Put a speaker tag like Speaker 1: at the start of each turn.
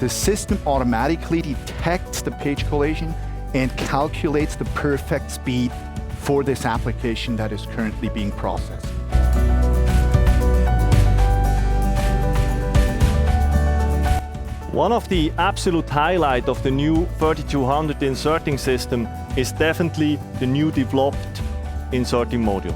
Speaker 1: the system automatically detects the page collision and calculates the perfect speed for this application that is currently being processed.
Speaker 2: One of the absolute highlight of the new 3200 inserting system is definitely the new developed inserting module.